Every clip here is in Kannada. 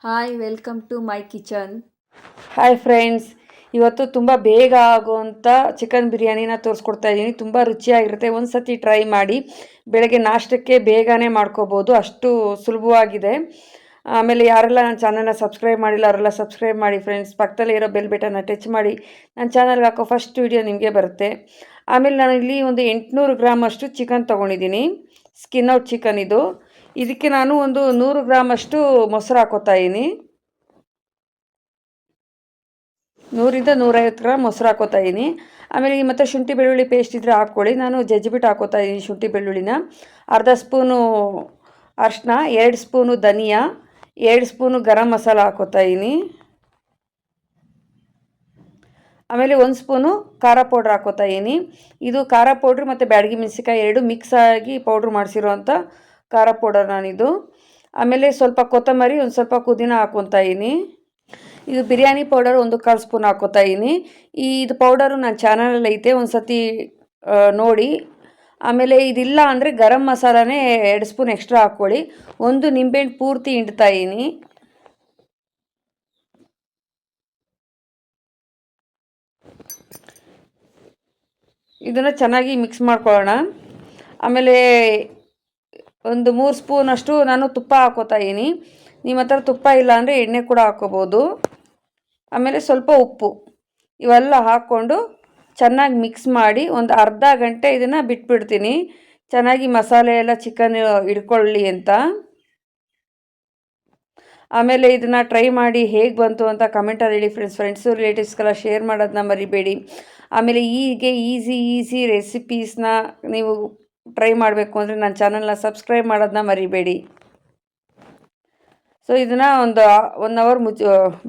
Hi welcome to my kitchen. Hi friends, ಇವತ್ತು ತುಂಬ ಬೇಗ ಆಗುವಂಥ ಚಿಕನ್ ಬಿರಿಯಾನಿನ ತೋರಿಸ್ಕೊಡ್ತಾ ಇದ್ದೀನಿ. ತುಂಬ ರುಚಿಯಾಗಿರುತ್ತೆ. ಒಂದು ಸತಿ ಟ್ರೈ ಮಾಡಿ. ಬೆಳಗ್ಗೆ ನಾಷ್ಟಕ್ಕೆ ಬೇಗನೆ ಮಾಡ್ಕೋಬೋದು, ಅಷ್ಟು ಸುಲಭವಾಗಿದೆ. ಆಮೇಲೆ ಯಾರೆಲ್ಲ ನನ್ನ ಚಾನಲ್ನ ಸಬ್ಸ್ಕ್ರೈಬ್ ಮಾಡಿಲ್ಲ ಅವರೆಲ್ಲ ಸಬ್ಸ್ಕ್ರೈಬ್ ಮಾಡಿ ಫ್ರೆಂಡ್ಸ್. ಪಕ್ಕದಲ್ಲಿ ಇರೋ ಬೆಲ್ ಬಟನ್ನ ಟಚ್ ಮಾಡಿ ನನ್ನ ಚಾನಲ್ಗೆ ಹಾಕೋ ಫಸ್ಟ್ ವಿಡಿಯೋ ನಿಮಗೆ ಬರುತ್ತೆ. ಆಮೇಲೆ ನಾನು ಇಲ್ಲಿ ಒಂದು 800 ಗ್ರಾಮ್ ಅಷ್ಟು ಚಿಕನ್ ತೊಗೊಂಡಿದ್ದೀನಿ. ಸ್ಕಿನ್ ಔಟ್ ಚಿಕನ್ ಇದು. ಇದಕ್ಕೆ ನಾನು ಒಂದು 100 ಗ್ರಾಮ್ ಅಷ್ಟು ಮೊಸರು ಹಾಕೋತಾ ಇದ್ದೀನಿ. 100ರಿಂದ 150 ಗ್ರಾಮ್ ಮೊಸರು ಹಾಕೋತಾ ಇದ್ದೀನಿ. ಆಮೇಲೆ ಮತ್ತು ಶುಂಠಿ ಬೆಳ್ಳುಳ್ಳಿ ಪೇಸ್ಟ್ ಇದ್ದರೆ ಹಾಕ್ಕೊಳ್ಳಿ. ನಾನು ಜಜ್ಜಿಬಿಟ್ಟು ಹಾಕೋತಾ ಇದ್ದೀನಿ ಶುಂಠಿ ಬೆಳ್ಳುಳ್ಳಿನ. ಅರ್ಧ ಸ್ಪೂನು ಅರಿಶಿನ, 2 ಸ್ಪೂನು ಧನಿಯಾ, 2 ಸ್ಪೂನು ಗರಂ ಮಸಾಲ ಹಾಕೋತಾ ಇದ್ದೀನಿ. ಆಮೇಲೆ 1 ಸ್ಪೂನು ಖಾರ ಪೌಡ್ರ್ ಹಾಕೋತಾ ಇದ್ದೀನಿ. ಇದು ಖಾರ ಪೌಡ್ರ್ ಮತ್ತು ಬ್ಯಾಡಗಿ ಮೆಣಸಿಕಾಯಿ ಎರಡು ಮಿಕ್ಸ್ ಆಗಿ ಪೌಡ್ರ್ ಮಾಡಿಸಿರೋವಂಥ ಖಾರ ಪೌಡರ್ ನಾನಿದು. ಆಮೇಲೆ ಸ್ವಲ್ಪ ಕೊತ್ತಂಬರಿ, ಒಂದು ಸ್ವಲ್ಪ ಪುದೀನ ಹಾಕ್ಕೊತಾ ಇದ್ದೀನಿ. ಇದು ಬಿರಿಯಾನಿ ಪೌಡರ್ 1/4 ಸ್ಪೂನ್ ಹಾಕೋತಾ ಇದ್ದೀನಿ. ಇದು ಪೌಡರು ನನ್ನ ಚಾನಲಲ್ಲಿ ಐತೆ, ಒಂದು ಸತಿ ನೋಡಿ. ಆಮೇಲೆ ಇದಿಲ್ಲ ಅಂದರೆ ಗರಂ ಮಸಾಲನೇ 2 ಸ್ಪೂನ್ ಎಕ್ಸ್ಟ್ರಾ ಹಾಕ್ಕೊಳ್ಳಿ. ಒಂದು ನಿಂಬೆಹಣ್ಣು ಪೂರ್ತಿ ಹಿಂಡ್ತಾ ಇದ್ದೀನಿ. ಇದನ್ನು ಚೆನ್ನಾಗಿ ಮಿಕ್ಸ್ ಮಾಡ್ಕೊಳ್ಳೋಣ. ಆಮೇಲೆ ಒಂದು 3 ಸ್ಪೂನಷ್ಟು ನಾನು ತುಪ್ಪ ಹಾಕೋತಾ ಇದ್ದೀನಿ. ನಿಮ್ಮ ಹತ್ರ ತುಪ್ಪ ಇಲ್ಲ ಅಂದರೆ ಎಣ್ಣೆ ಕೂಡ ಹಾಕ್ಕೋಬೋದು. ಆಮೇಲೆ ಸ್ವಲ್ಪ ಉಪ್ಪು, ಇವೆಲ್ಲ ಹಾಕ್ಕೊಂಡು ಚೆನ್ನಾಗಿ ಮಿಕ್ಸ್ ಮಾಡಿ ಒಂದು ಅರ್ಧ ಗಂಟೆ ಇದನ್ನು ಬಿಟ್ಬಿಡ್ತೀನಿ, ಚೆನ್ನಾಗಿ ಮಸಾಲೆ ಎಲ್ಲ ಚಿಕನ್ ಹಿಡ್ಕೊಳ್ಳಿ ಅಂತ. ಆಮೇಲೆ ಇದನ್ನು ಟ್ರೈ ಮಾಡಿ ಹೇಗೆ ಬಂತು ಅಂತ ಕಮೆಂಟಲ್ಲಿ ಹೇಳಿ ಫ್ರೆಂಡ್ಸು ರಿಲೇಟಿವ್ಸ್ಗೆಲ್ಲ ಶೇರ್ ಮಾಡೋದನ್ನ ಮರಿಬೇಡಿ. ಆಮೇಲೆ ಹೀಗೆ ಈಸಿ ರೆಸಿಪೀಸ್ನ ನೀವು ಟ್ರೈ ಮಾಡಬೇಕು ಅಂದರೆ ನನ್ನ ಚಾನಲ್ನ ಸಬ್ಸ್ಕ್ರೈಬ್ ಮಾಡೋದನ್ನ ಮರಿಬೇಡಿ. ಸೊ ಇದನ್ನು ಒಂದು 1 ಅವರ್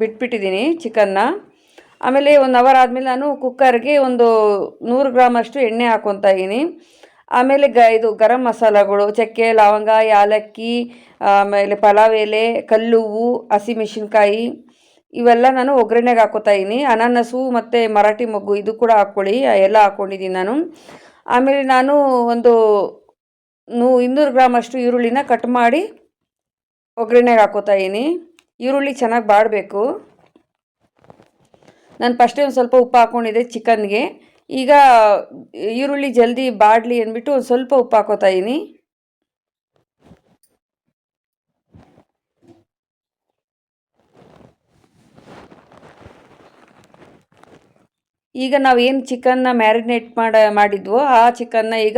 ಬಿಟ್ಬಿಟ್ಟಿದ್ದೀನಿ ಚಿಕನ್ನ. ಆಮೇಲೆ 1 ಅವರ್ ಆದಮೇಲೆ ನಾನು ಕುಕ್ಕರ್ಗೆ ಒಂದು 100 ಗ್ರಾಮ್ ಅಷ್ಟು ಎಣ್ಣೆ ಹಾಕ್ಕೊತಾ ಇದ್ದೀನಿ. ಆಮೇಲೆ ಇದು ಗರಂ ಮಸಾಲಗಳು, ಚಕ್ಕೆ, ಲವಂಗ, ಯಾಲಕ್ಕಿ, ಆಮೇಲೆ ಪಲಾವ್ ಎಲೆ, ಕಲ್ಲುವ್ವು, ಹಸಿಮೆಣಸಿನ್ಕಾಯಿ ಇವೆಲ್ಲ ನಾನು ಒಗ್ಗರಣೆಗೆ ಹಾಕ್ಕೋತಾ ಇದ್ದೀನಿ. ಅನಾನಸು ಮತ್ತು ಮರಾಠಿ ಮೊಗ್ಗು ಇದು ಕೂಡ ಹಾಕ್ಕೊಳ್ಳಿ, ಎಲ್ಲ ಹಾಕ್ಕೊಂಡಿದ್ದೀನಿ ನಾನು. ಆಮೇಲೆ ನಾನು ಒಂದು 200 ಗ್ರಾಮ್ ಅಷ್ಟು ಈರುಳ್ಳಿನ ಕಟ್ ಮಾಡಿ ಒಗ್ಗರಣೆಗೆ ಹಾಕ್ಕೋತಾ ಇದ್ದೀನಿ. ಈರುಳ್ಳಿ ಚೆನ್ನಾಗಿ ಬಾಡಬೇಕು. ನಾನು ಫಸ್ಟೇ ಒಂದು ಸ್ವಲ್ಪ ಉಪ್ಪು ಹಾಕ್ಕೊಂಡಿದ್ದೆ ಚಿಕನ್ಗೆ. ಈಗ ಈರುಳ್ಳಿ ಜಲ್ದಿ ಬಾಡಲಿ ಅಂದ್ಬಿಟ್ಟು ಒಂದು ಸ್ವಲ್ಪ ಉಪ್ಪು ಹಾಕ್ಕೋತಾ ಇದ್ದೀನಿ. ಈಗ ನಾವೇನು ಚಿಕನ್ನ ಮ್ಯಾರಿನೇಟ್ ಮಾಡಿದ್ವೋ ಆ ಚಿಕನ್ನ ಈಗ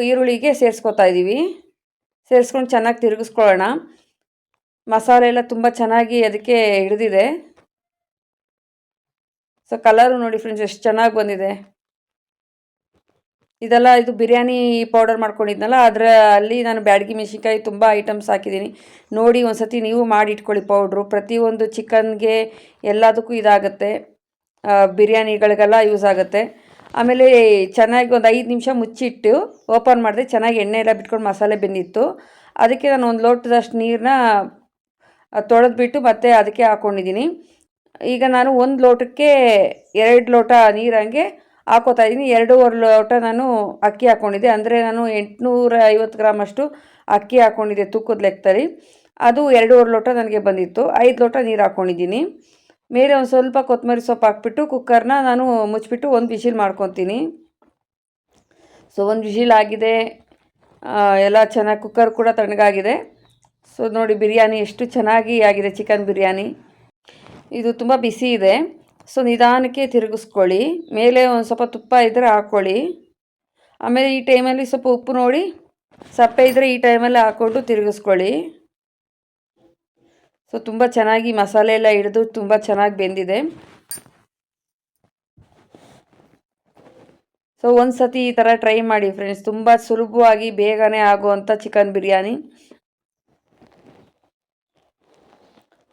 ಈರುಳ್ಳಿಗೆ ಸೇರಿಸ್ಕೊತಾ ಇದ್ದೀವಿ. ಸೇರಿಸ್ಕೊಂಡು ಚೆನ್ನಾಗಿ ತಿರುಗಿಸ್ಕೊಳ್ಳೋಣ. ಮಸಾಲೆ ಎಲ್ಲ ತುಂಬ ಚೆನ್ನಾಗಿ ಅದಕ್ಕೆ ಹಿಡಿದಿದೆ. ಸೊ ಕಲರು ನೋಡಿ ಫ್ರೆಂಡ್ಸ್ ಎಷ್ಟು ಚೆನ್ನಾಗಿ ಬಂದಿದೆ. ಇದು ಬಿರಿಯಾನಿ ಪೌಡರ್ ಮಾಡ್ಕೊಂಡಿದ್ನಲ್ಲ, ಅಲ್ಲಿ ನಾನು ಬ್ಯಾಡಗಿ ಮೆಣಸಿನ್ಕಾಯಿ ತುಂಬ ಐಟಮ್ಸ್ ಹಾಕಿದ್ದೀನಿ. ನೋಡಿ ಒಂದು ಸತಿ ನೀವು ಮಾಡಿ ಇಟ್ಕೊಳ್ಳಿ ಪೌಡ್ರು. ಪ್ರತಿಯೊಂದು ಚಿಕನ್ಗೆ ಎಲ್ಲದಕ್ಕೂ ಇದಾಗುತ್ತೆ, ಬಿರಿಯಾನಿಗಳಿಗೆಲ್ಲ ಯೂಸ್ ಆಗುತ್ತೆ. ಆಮೇಲೆ ಚೆನ್ನಾಗಿ ಒಂದು 5 ನಿಮಿಷ ಮುಚ್ಚಿಟ್ಟು ಓಪನ್ ಮಾಡಿದೆ. ಚೆನ್ನಾಗಿ ಎಣ್ಣೆ ಎಲ್ಲ ಬಿಟ್ಕೊಂಡು ಮಸಾಲೆ ಬೆಂದಿತ್ತು. ಅದಕ್ಕೆ ನಾನು 1 ಲೋಟದಷ್ಟು ನೀರನ್ನ ತೊಳೆದ್ಬಿಟ್ಟು ಮತ್ತೆ ಅದಕ್ಕೆ ಹಾಕ್ಕೊಂಡಿದ್ದೀನಿ. ಈಗ ನಾನು 1 ಲೋಟಕ್ಕೆ 2 ಲೋಟ ನೀರು ಹಂಗೆ ಹಾಕೋತಾ ಇದ್ದೀನಿ. 2.5 ಲೋಟ ನಾನು ಅಕ್ಕಿ ಹಾಕ್ಕೊಂಡಿದ್ದೆ. ಅಂದರೆ ನಾನು 850 ಗ್ರಾಮ್ ಅಷ್ಟು ಅಕ್ಕಿ ಹಾಕ್ಕೊಂಡಿದ್ದೆ ತೂಕದ ಲೆಕ್ಕದಲ್ಲಿ. ಅದು 2.5 ಲೋಟ ನನಗೆ ಬಂದಿತ್ತು. 5 ಲೋಟ ನೀರು ಹಾಕ್ಕೊಂಡಿದ್ದೀನಿ. ಮೇಲೆ ಒಂದು ಸ್ವಲ್ಪ ಕೊತ್ತಂಬರಿ ಸೊಪ್ಪು ಹಾಕ್ಬಿಟ್ಟು ಕುಕ್ಕರ್ನ ನಾನು ಮುಚ್ಚಿಬಿಟ್ಟು 1 ವಿಷಿಲ್ ಮಾಡ್ಕೊತೀನಿ. ಸೊ 1 ವಿಷಿಲ್ ಆಗಿದೆ. ಎಲ್ಲ ಚೆನ್ನಾಗಿ ಕುಕ್ಕರ್ ಕೂಡ ತಣ್ಣಗಾಗಿದೆ. ಸೊ ನೋಡಿ ಬಿರಿಯಾನಿ ಎಷ್ಟು ಚೆನ್ನಾಗಿ ಆಗಿದೆ, ಚಿಕನ್ ಬಿರಿಯಾನಿ. ಇದು ತುಂಬ ಬಿಸಿ ಇದೆ. ಸೊ ನಿಧಾನಕ್ಕೆ ತಿರುಗಿಸ್ಕೊಳ್ಳಿ. ಮೇಲೆ ಒಂದು ಸ್ವಲ್ಪ ತುಪ್ಪ ಇದ್ದರೆ ಹಾಕ್ಕೊಳ್ಳಿ. ಆಮೇಲೆ ಈ ಟೈಮಲ್ಲಿ ಸ್ವಲ್ಪ ಉಪ್ಪು ನೋಡಿ, ಸಪ್ಪೆ ಇದ್ದರೆ ಈ ಟೈಮಲ್ಲಿ ಹಾಕ್ಕೊಂಡು ತಿರುಗಿಸ್ಕೊಳ್ಳಿ. ಸೊ ತುಂಬ ಚೆನ್ನಾಗಿ ಮಸಾಲೆ ಎಲ್ಲ ಹಿಡಿದು ತುಂಬ ಚೆನ್ನಾಗಿ ಬೆಂದಿದೆ. ಸೊ ಒಂದು ಸತಿ ಈ ಥರ ಟ್ರೈ ಮಾಡಿ ಫ್ರೆಂಡ್ಸ್. ತುಂಬ ಸುಲಭವಾಗಿ ಬೇಗನೆ ಆಗುವಂಥ ಚಿಕನ್ ಬಿರಿಯಾನಿ.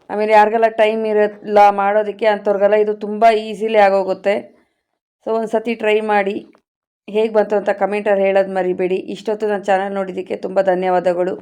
ಆಮೇಲೆ ಯಾರಿಗೆಲ್ಲ ಟೈಮ್ ಇರಲ್ಲ ಮಾಡೋದಕ್ಕೆ ಅಂಥವ್ರಿಗೆಲ್ಲ ಇದು ತುಂಬ ಈಸಿಲಿ ಆಗೋಗುತ್ತೆ. ಸೊ ಒಂದು ಸತಿ ಟ್ರೈ ಮಾಡಿ. ಹೇಗೆ ಬಂತು ಅಂತ ಕಮೆಂಟಲ್ಲಿ ಹೇಳೋದು ಮರಿಬೇಡಿ. ಇಷ್ಟೊತ್ತು ನನ್ನ ಚಾನಲ್ ನೋಡಿದ್ದಕ್ಕೆ ತುಂಬ ಧನ್ಯವಾದಗಳು.